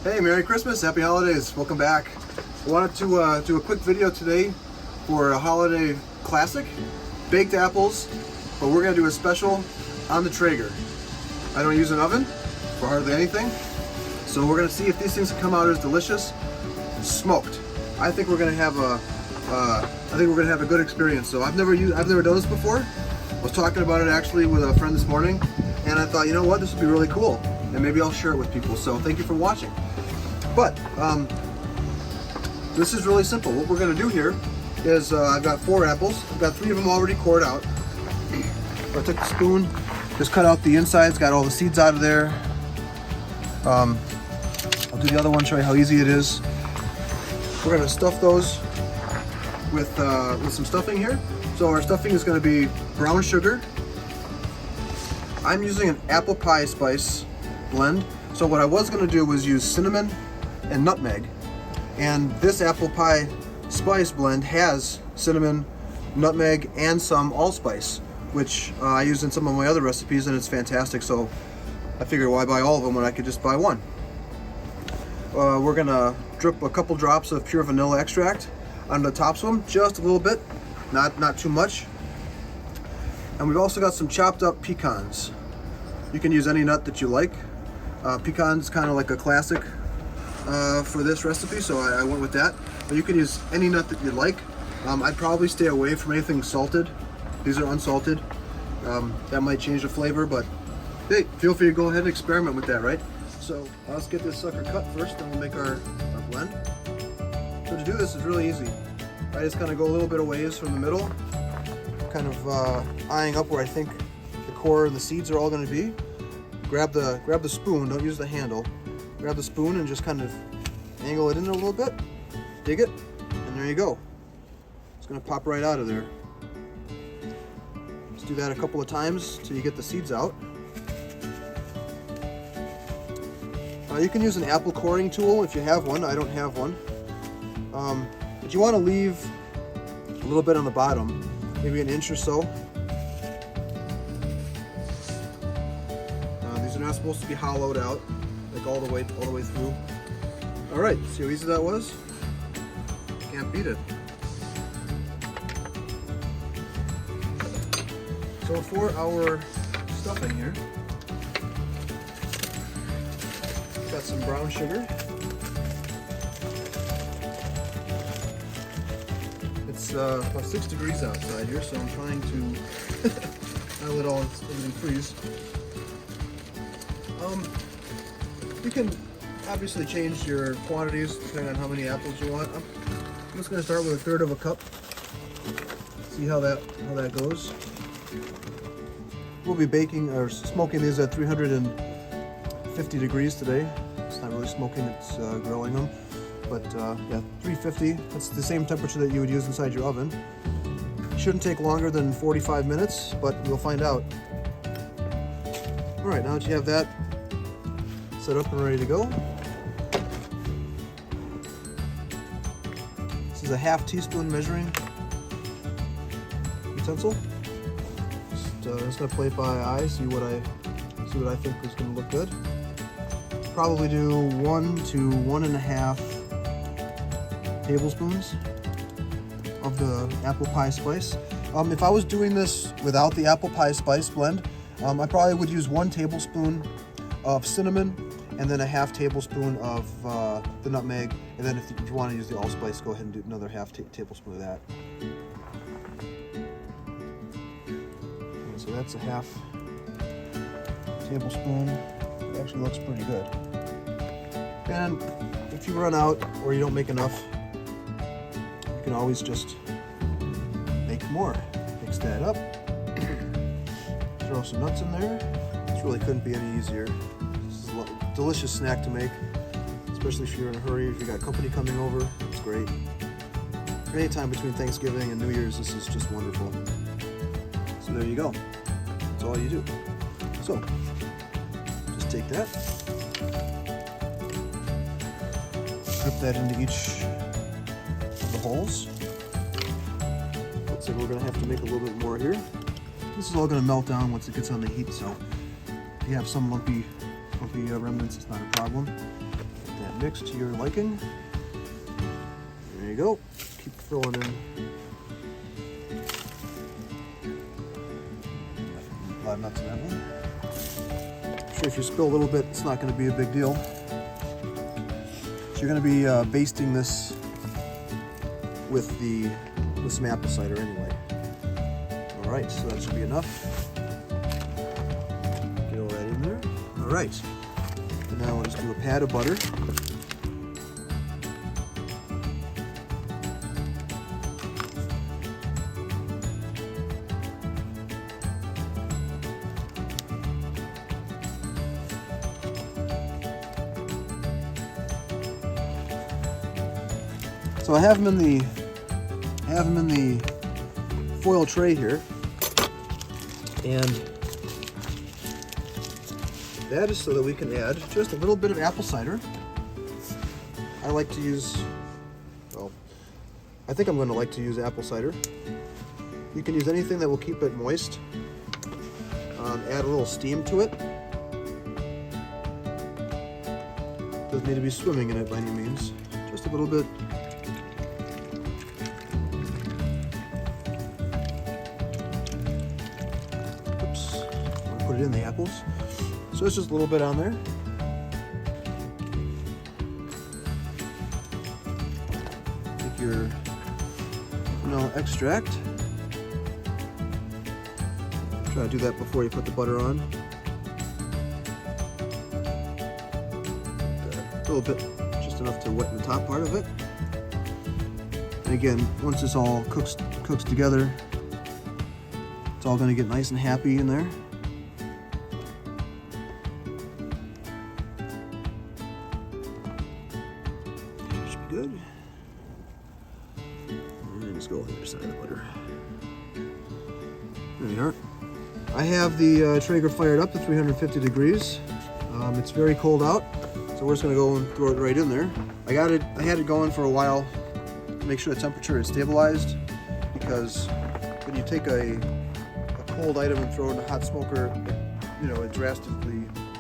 Hey, Merry Christmas, Happy Holidays, welcome back. I wanted to do a quick video today for a holiday classic, baked apples, but we're going to do a special on the Traeger. I don't use an oven for hardly anything, so we're going to see if these things come out as delicious and smoked. I think we're going to have a good experience. So I've never done this before. I was talking about it actually with a friend this morning, and I thought, you know what, this would be really cool, and maybe I'll share it with people. So thank you for watching. But this is really simple. What we're going to do here is I've got 4 apples. I've got 3 of them already cored out. I took the spoon, just cut out the insides, got all the seeds out of there. I'll do the other one, show you how easy it is. We're going to stuff those with some stuffing here. So our stuffing is going to be brown sugar. I'm using an apple pie spice blend. So what I was going to do was use cinnamon and nutmeg, and this apple pie spice blend has cinnamon, nutmeg, and some allspice, which I use in some of my other recipes, and it's fantastic. So I figured, why buy all of them when I could just buy one? We're gonna drip a couple drops of pure vanilla extract on the tops of them, just a little bit, not too much. And we've also got some chopped up pecans. You can use any nut that you like. Pecans kind of like a classic for this recipe, so I went with that. But you can use any nut that you like. I'd probably stay away from anything salted. These are unsalted. That might change the flavor, but hey, feel free to go ahead and experiment with that, right? So let's get this sucker cut first, then we'll make our blend. So to do this is really easy. I just kind of go a little bit of ways from the middle, kind of eyeing up where I think the core and the seeds are all going to be. Grab the spoon, don't use the handle. Grab the spoon and just kind of angle it in a little bit, dig it, and there you go. It's gonna pop right out of there. Just do that a couple of times till you get the seeds out. You can use an apple coring tool if you have one. I don't have one. But you want to leave a little bit on the bottom, maybe an inch or so. These are not supposed to be hollowed out, like all the way through. All right, see how easy that was? Can't beat it. So for our stuffing here, got some brown sugar. It's about 6 degrees outside here, so I'm trying to not let everything freeze. You can obviously change your quantities depending on how many apples you want. I'm just going to start with 1/3 of a cup. See how that goes. We'll be baking or smoking these at 350 degrees today. It's not really smoking, it's grilling them. But yeah, 350. That's the same temperature that you would use inside your oven. Shouldn't take longer than 45 minutes, but we'll find out. All right, now that you have that set up and ready to go, this is a 1/2 teaspoon measuring utensil. Just gonna play it by eye, see what I think is gonna look good. Probably do 1 to 1.5 tablespoons of the apple pie spice. If I was doing this without the apple pie spice blend, I probably would use 1 tablespoon of cinnamon, and then a 1/2 tablespoon of the nutmeg, and then if you want to use the allspice, go ahead and do another 1/2 tablespoon of that. Okay, so that's a 1/2 tablespoon. It actually looks pretty good. And if you run out or you don't make enough, you can always just make more. Mix that up. Throw some nuts in there. This really couldn't be any easier. This is a delicious snack to make, especially if you're in a hurry, if you got company coming over. It's great. Anytime between Thanksgiving and New Year's, this is just wonderful. So there you go. That's all you do. So just take that, drip that into each of the holes. Looks like we're going to have to make a little bit more here. This is all going to melt down once it gets on the heat, so if you have some lumpy remnants, it's not a problem. Get that mix to your liking. There you go. Keep filling in. A lot of nuts in that one. I'm sure if you spill a little bit, it's not going to be a big deal. So you're going to be basting this with some apple cider anyway. All right, so that should be enough. Get all that in there. All right, and now we'll just do a pat of butter. So I have them in the foil tray here, and that is so that we can add just a little bit of apple cider. I like to use, well, I think I'm going to like to use apple cider. You can use anything that will keep it moist. Add a little steam to it. Doesn't need to be swimming in it by any means. Just a little bit. Put it in the apples. So it's just a little bit on there. Take your vanilla extract. Try to do that before you put the butter on. A little bit, just enough to wet the top part of it. And again, once this all cooks together, it's all going to get nice and happy in there. Good. And just go on the other side of the butter. There we are. I have the Traeger fired up to 350 degrees. It's very cold out, so we're just going to go and throw it right in there. I had it going for a while to make sure the temperature is stabilized, because when you take a cold item and throw it in a hot smoker, it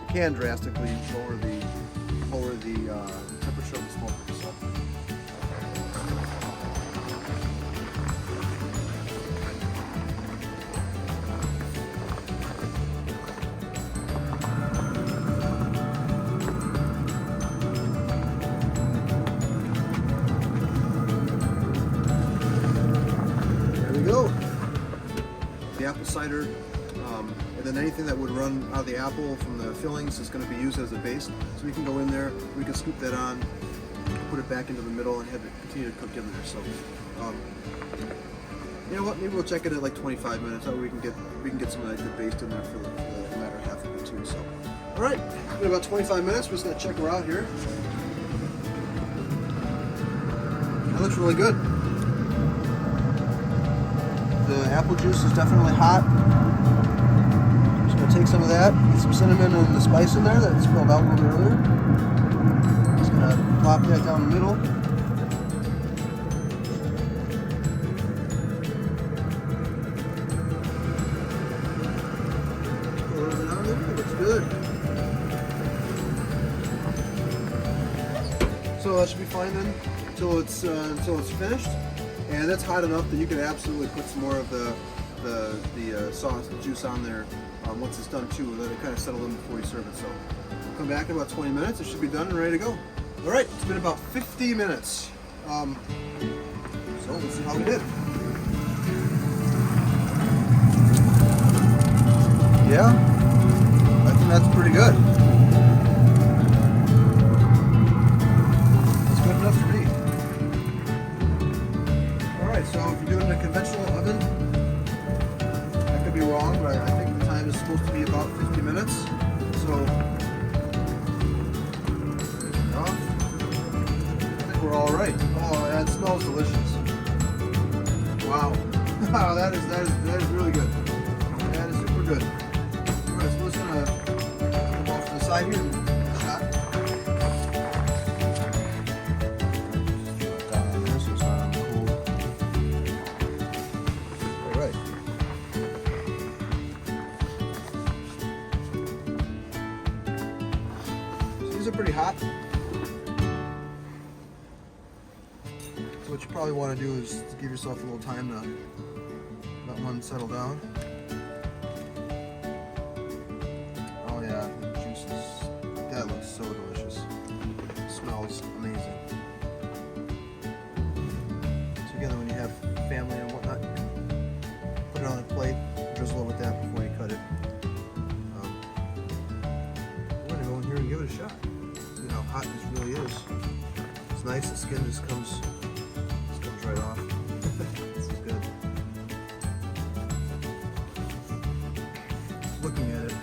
can drastically lower the temperature of the smoker. So. The apple cider, and then anything that would run out of the apple from the fillings is going to be used as a baste. So we can go in there, we can scoop that on, put it back into the middle, and have it continue to cook in there. So, you know what? Maybe we'll check it at like 25 minutes. That way we can get some of that good baste in there for the latter half of it too. So, all right, in about 25 minutes, we're just going to check her out here. That looks really good. The apple juice is definitely hot. Just gonna take some of that, get some cinnamon and the spice in there that spilled out a little bit earlier. Just gonna plop that down the middle. Put a little bit on there, looks good. So that should be fine then until it's finished. And that's hot enough that you can absolutely put some more of the sauce, the juice on there once it's done too. Let it kind of settle in before you serve it. So we'll come back in about 20 minutes. It should be done and ready to go. All right, it's been about 50 minutes. So let's see how we did. Yeah, I think that's pretty good. That's good enough for me. So if you're doing it in a conventional oven, I could be wrong, but I think the time is supposed to be about 50 minutes. So, I think we're all right. Oh, that smells delicious. Wow. Wow, that is really good. That is super good. All right, so we're just gonna go off to the side here and shot. These are pretty hot. what you probably want to do is give yourself a little time to let one settle down. Oh yeah, the juices. That looks so delicious. It smells amazing. So again, when you have family and whatnot, put it on a plate, drizzle it with that before you cut it. We're gonna go in here and give it a shot. See how hot this really is. It's nice, the skin just comes right off. This is good. Looking at it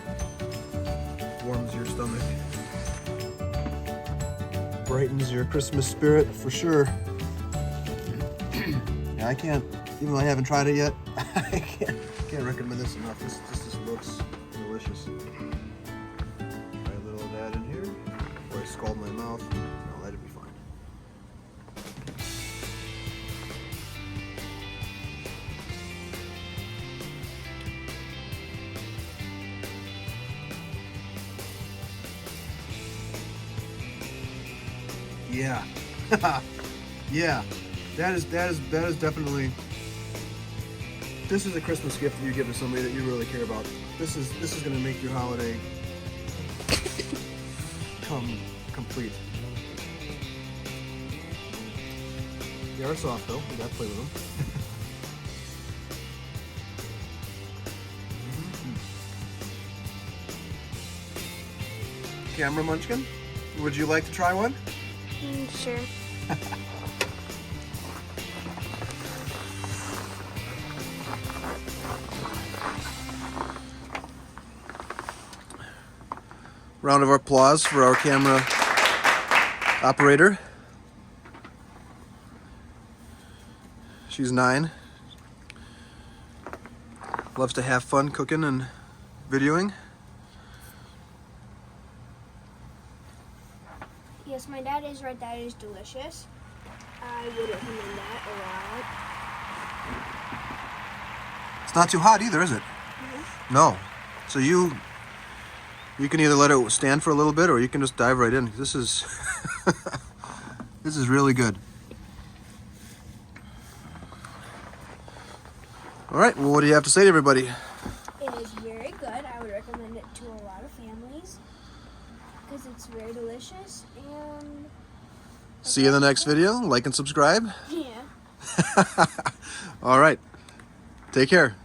warms your stomach. Brightens your Christmas spirit for sure. Yeah, I can't, even though I haven't tried it yet, I can't recommend this enough. This just looks delicious. Try a little of that in here before I scald my mouth. I'll let it be fine. Yeah. Yeah. That is definitely, this is a Christmas gift that you give to somebody that you really care about. This is going to make your holiday come complete. They are soft though. We got to play with them. Camera munchkin, would you like to try one? Sure. Round of applause for our camera operator. She's 9. Loves to have fun cooking and videoing. Yes, my dad is right. That is delicious. I would recommend that a lot. It's not too hot either, is it? Mm-hmm. No. So you can either let it stand for a little bit, or you can just dive right in. This is this is really good. All right. Well, what do you have to say to everybody? It is very good. I would recommend it to a lot of families because it's very delicious. And See you in the next video. Like and subscribe. yeah. All right. Take care.